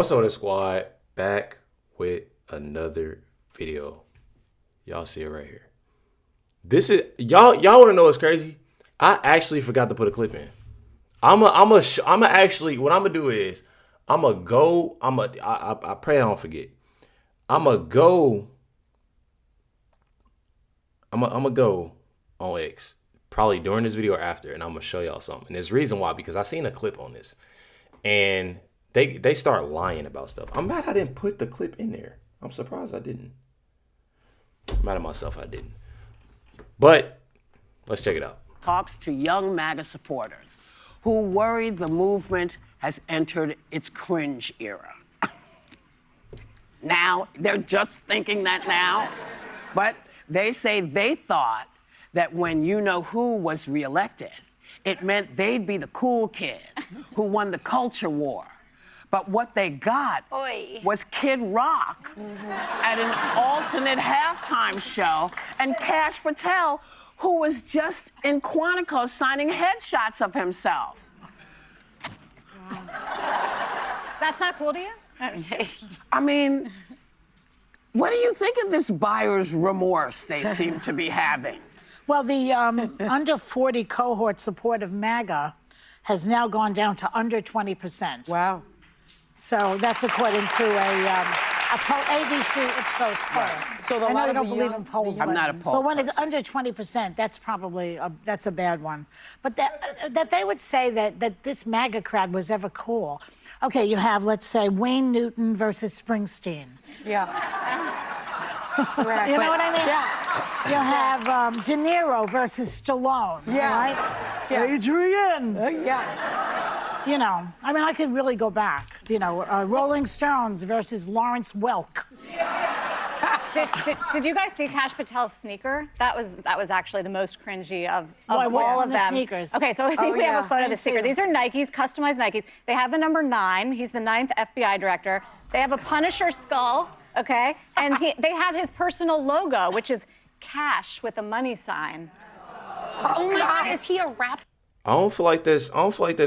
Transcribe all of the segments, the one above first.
What's on the squad? Back with another video. Y'all see it right here. This is y'all want to know what's crazy? I actually forgot to put a clip in. I'm actually what I'm gonna do is I pray I don't forget. I'm gonna go on X probably during this video or after, and I'm gonna show y'all something. And there's a reason why, because I seen a clip on this, and they start lying about stuff. I'm mad I didn't put the clip in there. I'm surprised I didn't. I'm mad at myself I didn't. But let's check it out. Talks to young MAGA supporters who worry the movement has entered its cringe era. Now, they're just thinking that now, but they say they thought that when you-know-who was reelected, it meant they'd be the cool kids who won the culture war. But what they got was Kid Rock at an alternate halftime show, and Kash Patel, who was just in Quantico signing headshots of himself. That's not cool to you? I mean, what do you think of this buyer's remorse they seem to be having? Well, the under 40 cohort support of MAGA has now gone down to under 20%. Wow. So that's according to a ABC Ipsos poll. Right. So I know you don't believe in polls. I'm not a poll So when it's person. under 20%, that's probably that's a bad one. But that they would say that this MAGA crowd was ever cool. Okay, you have, let's say, Wayne Newton versus Springsteen. Yeah. Correct. You know what I mean? Yeah. You have De Niro versus Stallone. Yeah. Right? Yeah. Adrian. Yeah. You know, I mean, I could really go back. You know, Rolling Stones versus Lawrence Welk. Did you guys see Kash Patel's sneaker? That was actually the most cringy of Why, what's all on of the them. sneakers? Okay, so I think we have a photo of the sneaker. them. These are Nikes, customized Nikes. They have the number 9. He's the 9th FBI director. They have a Punisher skull, okay? And they have his personal logo, which is Cash with a money sign. Oh my God, is he a rap? I don't feel like that's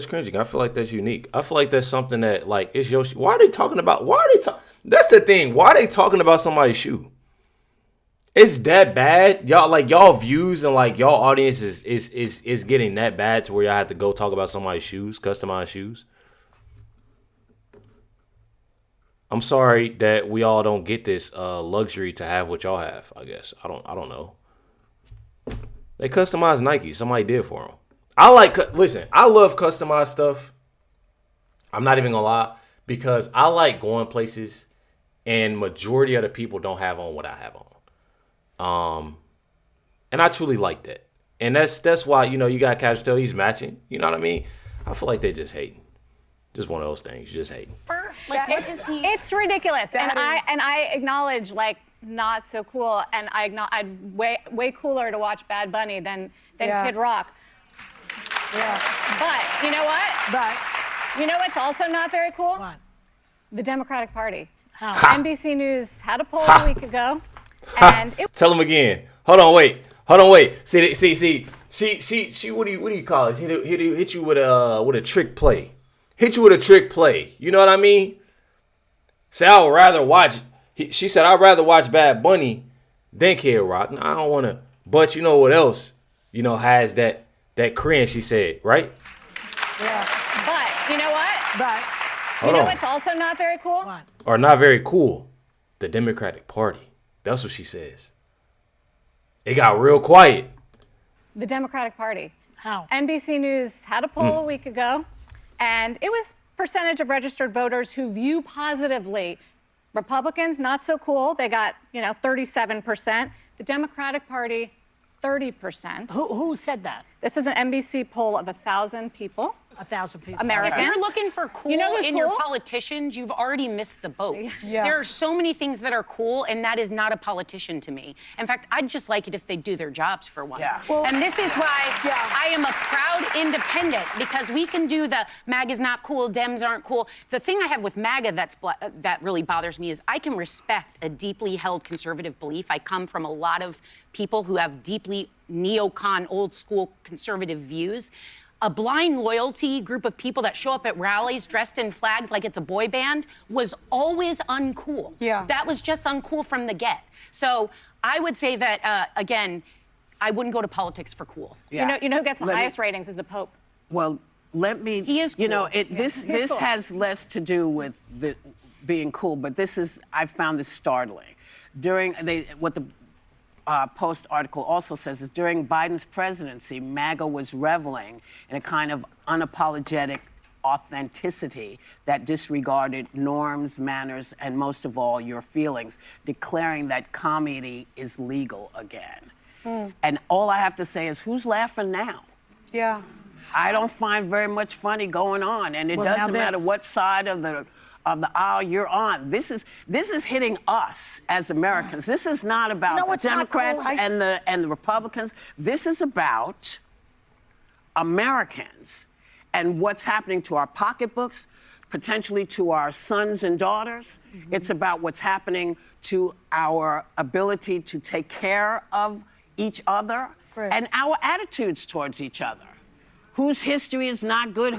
cringing. I feel like that's unique. I feel like that's something that, like, it's your shoe. Why are they talking about? That's the thing. Why are they talking about somebody's shoe? It's that bad, y'all. Like, y'all views and like y'all audience is getting that bad to where y'all have to go talk about somebody's shoes, customized shoes. I'm sorry that we all don't get this luxury to have what y'all have. I guess I don't know. They customized Nike. Somebody did for them. I love customized stuff. I'm not even gonna lie, because I like going places and majority of the people don't have on what I have on. And I truly like that. And that's why, you know, you got Kash Patel, he's matching. You know what I mean? I feel like they just hating. Just one of those things, just hating. Like, it's ridiculous. And I acknowledge, like, not so cool. And I'd way cooler to watch Bad Bunny than Kid Rock. Yeah. But you know what? You know what's also not very cool? What? The Democratic Party. How? NBC News had a poll a week ago, and it Tell them again. Hold on, wait. See. She. What do you call it? Hit you with a trick play. Hit you with a trick play. You know what I mean? Say I would rather watch. She said I'd rather watch Bad Bunny than Kid Rock. No, I don't want to. But you know what else? You know, has that cringe, she said, right? Yeah. but you know what? But You know what's also not very cool? what? Or not very cool. The Democratic Party. That's what she says. It got real quiet. The Democratic Party. How? NBC News had a poll a week ago, and it was percentage of registered voters who view positively. Republicans, not so cool. They got, 37%. The Democratic Party, 30%. Who said that? This is an NBC poll of 1,000 people. 1,000 people. Americans. If you're looking for cool who's in your cool? politicians, you've already missed the boat. Yeah. There are so many things that are cool, and that is not a politician to me. In fact, I'd just like it if they do their jobs for once. Yeah. Well, and this is why yeah. I am a proud independent, because we can do the MAGA's not cool, Dems aren't cool. The thing I have with MAGA that really bothers me is I can respect a deeply held conservative belief. I come from a lot of people who have deeply neocon, old school conservative views. a blind loyalty group of people that show up at rallies dressed in flags like it's a boy band was always uncool. Yeah. That was just uncool from the get. So I would say that, again, I wouldn't go to politics for cool. Yeah. You know who gets the highest ratings is the Pope. Well, let me. He is You know, cool. this cool. has less to do with being cool, but I found this startling. What the Post article also says is during Biden's presidency, MAGA was reveling in a kind of unapologetic authenticity that disregarded norms, manners, and most of all, your feelings, declaring that comedy is legal again. And all I have to say is, who's laughing now? Yeah. I don't find very much funny going on, and it Well, now doesn't that- matter what side of the aisle you're on. This is hitting us as Americans. This is not about You know the what's not Democrats cool? and the Republicans. This is about Americans and what's happening to our pocketbooks, potentially to our sons and daughters. It's about what's happening to our ability to take care of each other Right. and our attitudes towards each other. Whose history is not good?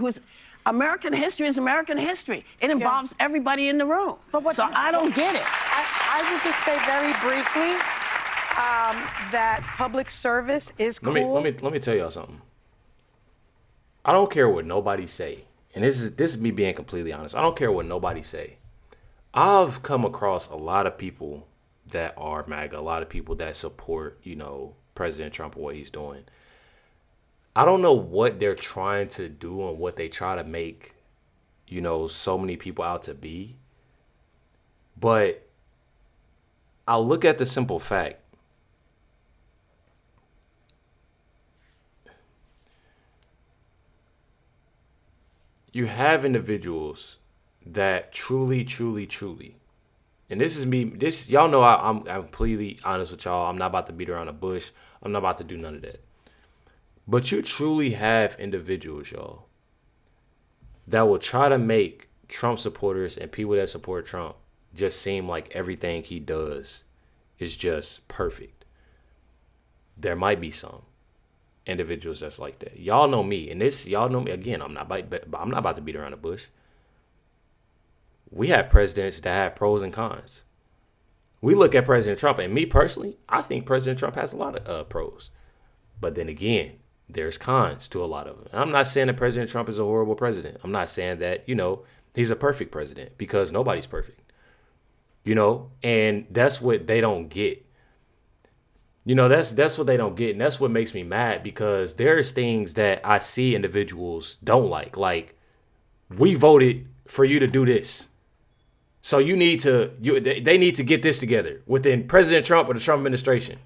American history is American history. It involves everybody in the room. So I don't get it. I would just say very briefly that public service is cool. Let me tell y'all something. I don't care what nobody say, and this is me being completely honest. I don't care what nobody say. I've come across a lot of people that are MAGA, a lot of people that support, President Trump and what he's doing. I don't know what they're trying to do and what they try to make, so many people out to be. But I look at the simple fact. You have individuals that truly, and this is me. Y'all know I'm completely honest with y'all. I'm not about to beat around the bush. I'm not about to do none of that. But you truly have individuals, y'all, that will try to make Trump supporters and people that support Trump just seem like everything he does is just perfect. There might be some individuals that's like that. Y'all know me, and y'all know me again. I'm not about to beat around the bush. We have presidents that have pros and cons. We look at President Trump, and me personally, I think President Trump has a lot of pros. But then again, there's cons to a lot of them. And I'm not saying that President Trump is a horrible president. I'm not saying that, he's a perfect president, because nobody's perfect. And that's what they don't get. That's what they don't get. And that's what makes me mad, because there's things that I see individuals don't like. Like, we voted for you to do this. So they need to get this together within President Trump or the Trump administration.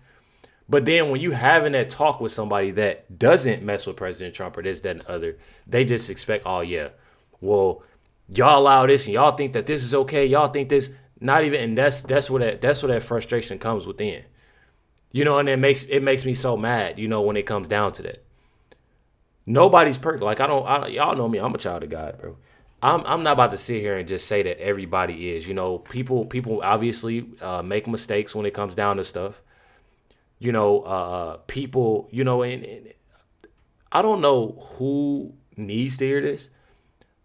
But then when you having that talk with somebody that doesn't mess with President Trump or this, that, and the other, they just expect, oh yeah, well, y'all allow this and y'all think that this is okay. Y'all think this not even, and that's where that frustration comes within. And it makes me so mad, when it comes down to that. Nobody's perfect. Like y'all know me, I'm a child of God, bro. I'm not about to sit here and just say that everybody is. People obviously make mistakes when it comes down to stuff. People, and I don't know who needs to hear this,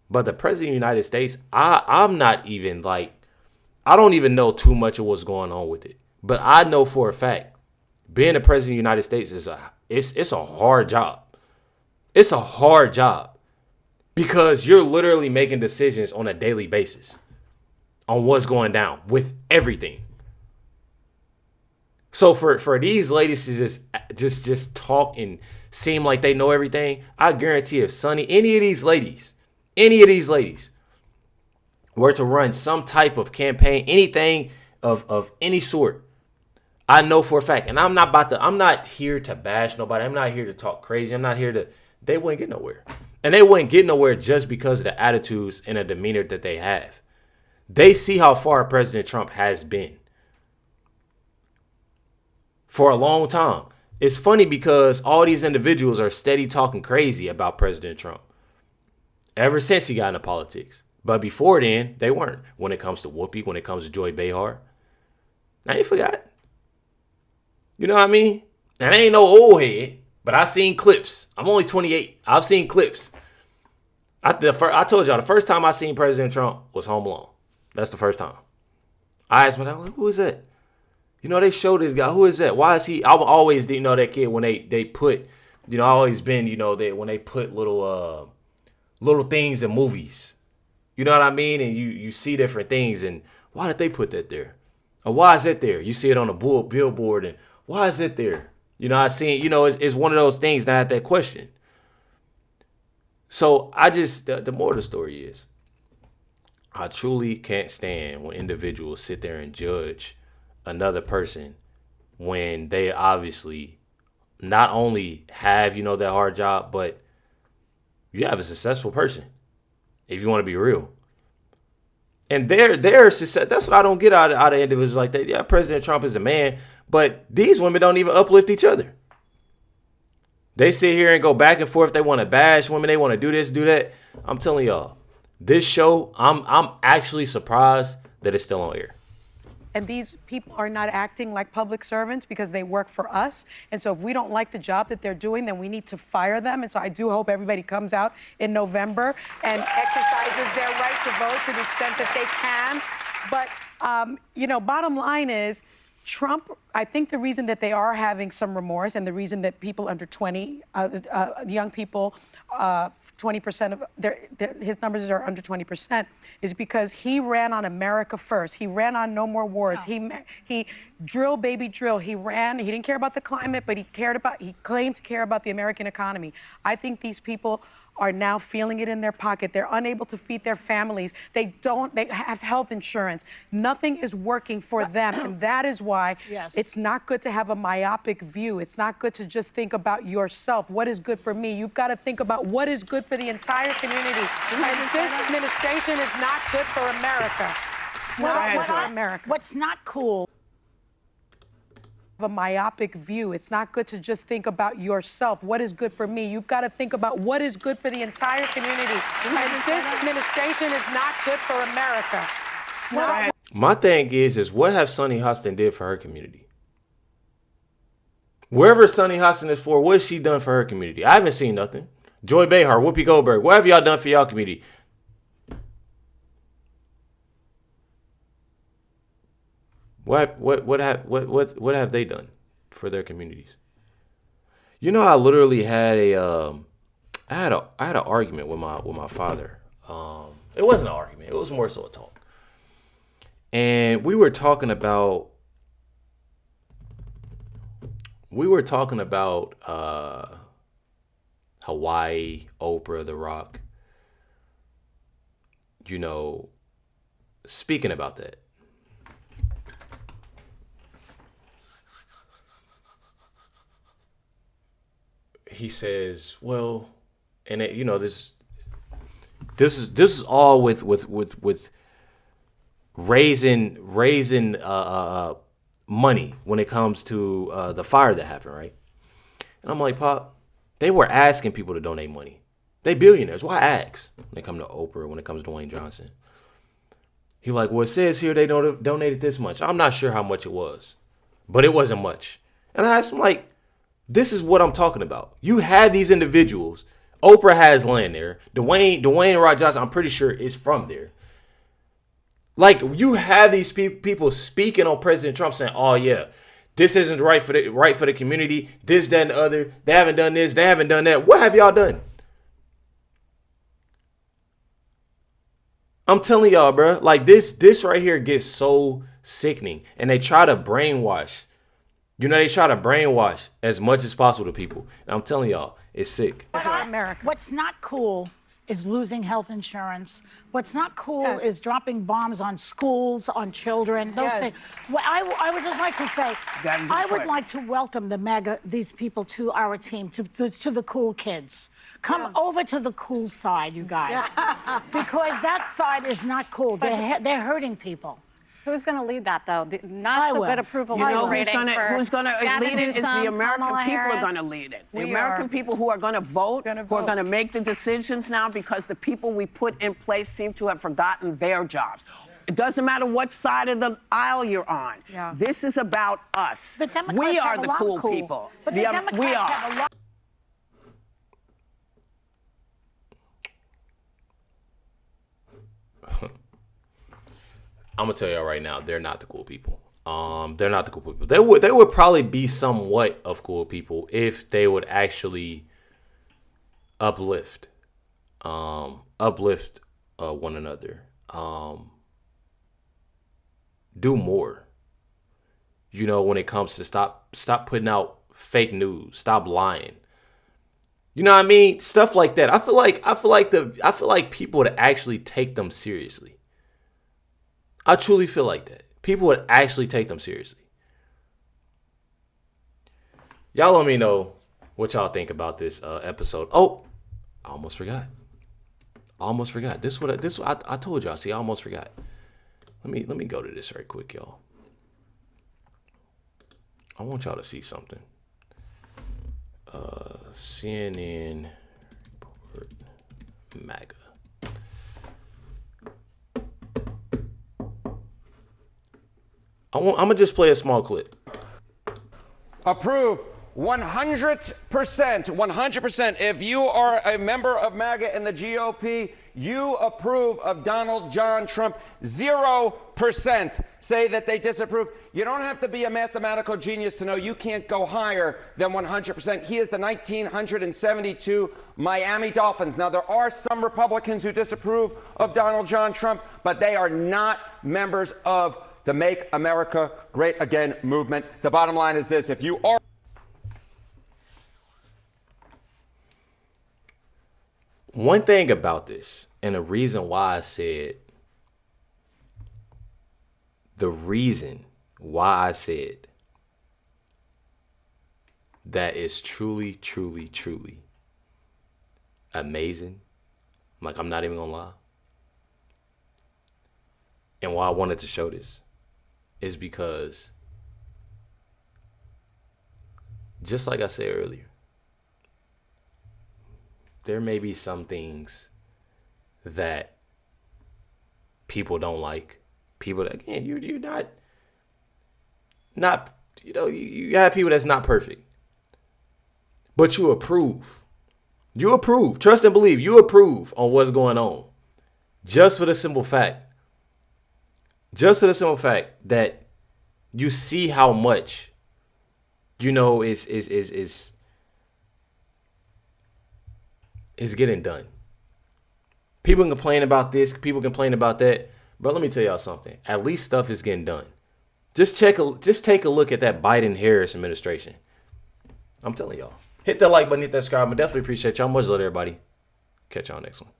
but the President of the United States, I'm not even I don't even know too much of what's going on with it. But I know for a fact, being the President of the United States it's a hard job. It's a hard job, because you're literally making decisions on a daily basis on what's going down with everything. So for these ladies to just talk and seem like they know everything, I guarantee if any of these ladies were to run some type of campaign, anything of any sort, I know for a fact, and I'm not here to bash nobody. I'm not here to talk crazy. They wouldn't get nowhere. And they wouldn't get nowhere just because of the attitudes and the demeanor that they have. They see how far President Trump has been for a long time. It's funny because all these individuals are steady talking crazy about President Trump ever since he got into politics. But before then, they weren't. When it comes to Whoopi, when it comes to Joy Behar, I ain't forgot. You know what I mean? And I ain't no old head, But I've seen clips. I'm only 28. I've seen clips. I told y'all the first time I seen President Trump was Home Alone. That's the first time. I asked myself, like, who is that? You know, they showed this guy. Who is that? Why is he? I always didn't know that kid when they put, you know, I always been, you know, when they put little things in movies. You know what I mean? And you see different things. And why did they put that there? Or why is it there? You see it on a billboard. And why is it there? You know, I seen, you know, it's one of those things that I had that question. So I just, the more of the story is, I truly can't stand when individuals sit there and judge another person when they obviously not only have, you know, that hard job, but you have a successful person, if you want to be real. And their success, that's what I don't get out of individuals like that. Yeah, President Trump is a man, but these women don't even uplift each other. They sit here and go back and forth. They want to bash women. They want to do this, do that. I'm telling y'all, this show, I'm actually surprised that it's still on air. And these people are not acting like public servants because they work for us. And so if we don't like the job that they're doing, then we need to fire them. And so I do hope everybody comes out in November and exercises their right to vote to the extent that they can. But, you know, bottom line is, Trump, I think the reason that they are having some remorse and the reason that people under 20, young people, 20% of his numbers are under 20%, is because he ran on America first. He ran on no more wars. Oh. He drill, baby, drill. He didn't care about the climate, but he claimed to care about the American economy. I think these people are now feeling it in their pocket. They're unable to feed their families. They have health insurance. Nothing is working for them. And that is why it's not good to have a myopic view. It's not good to just think about yourself. What is good for me? You've got to think about what is good for the entire community. And this administration is not good for America. It's not good for America. What's not cool. A myopic view. It's not good to just think about yourself. What is good for me? You've got to think about what is good for the entire community. And this administration is not good for America. It's not. My thing is what have Sunny Hostin did for her community? Wherever Sunny Hostin is for, what has she done for her community? I haven't seen nothing. Joy Behar, Whoopi Goldberg, what have y'all done for y'all community? What have they done for their communities? You know, I literally had I had an argument with my father. It wasn't an argument. It was more so a talk. And we were talking about Hawaii, Oprah, The Rock. You know, speaking about that. He says, well, and it, you know, this is all with raising money when it comes to the fire that happened, right? And I'm like, Pop, they were asking people to donate money. They billionaires. Why ask when it comes to Oprah, when it comes to Dwayne Johnson? He like, well, it says here they donated this much. I'm not sure how much it was, but it wasn't much. And I asked him, like, this is what I'm talking about. You have these individuals. Oprah has land there. Dwayne Rock Johnson, I'm pretty sure, is from there. Like, you have these people speaking on President Trump saying, oh, yeah, this isn't right for the community. This, that, and the other. They haven't done this. They haven't done that. What have y'all done? I'm telling y'all, bro. Like, this right here gets so sickening. And they try to brainwash. You know, they try to brainwash as much as possible to people. And I'm telling y'all, it's sick. What's not cool is losing health insurance. What's not cool is dropping bombs on schools, on children, those things. Well, I would just like to say, I would like to welcome the MAGA, these people to our team, to the cool kids. Come over to the cool side, you guys. Because that side is not cool. They're hurting people. Who's going to lead that, though? Not so good approval. You know who's going to lead it is the American people are going to lead it. The American people who are going to vote, who are going to make the decisions now because the people we put in place seem to have forgotten their jobs. It doesn't matter what side of the aisle you're on. This is about us. We are the cool people. But the Democrats have a lot. I'm gonna tell y'all right now, they're not the cool people. They're not the cool people. They would probably be somewhat of cool people if they would actually uplift one another. Do more. You know, when it comes to stop putting out fake news, stop lying. You know what I mean? Stuff like that. I feel like people would actually take them seriously. I truly feel like that. People would actually take them seriously. Y'all let me know what y'all think about this episode. Oh, I almost forgot. I told y'all. See, I almost forgot. Let me go to this right quick, y'all. I want y'all to see something. CNN report MAGA. I'm gonna just play a small clip. Approve 100%. 100%. If you are a member of MAGA in the GOP, you approve of Donald John Trump. 0% say that they disapprove. You don't have to be a mathematical genius to know you can't go higher than 100%. He is the 1972 Miami Dolphins. Now, there are some Republicans who disapprove of Donald John Trump, but they are not members of the Make America Great Again movement. The bottom line is this: if you are... One thing about this, and the reason why I said that is truly, truly, truly amazing. Like, I'm not even gonna lie. And why I wanted to show this is because, just like I said earlier, there may be some things that people don't like. People that, again, you're not, you know, you have people that's not perfect, but you approve. You approve. Trust and believe. You approve on what's going on, just for the simple fact that you see how much, you know, is getting done. People complain about this, people complain about that, but let me tell y'all something. At least stuff is getting done. Just take a look at that Biden-Harris administration. I'm telling y'all. Hit that like button, hit that subscribe. I definitely appreciate y'all. Much love, everybody. Catch y'all next one.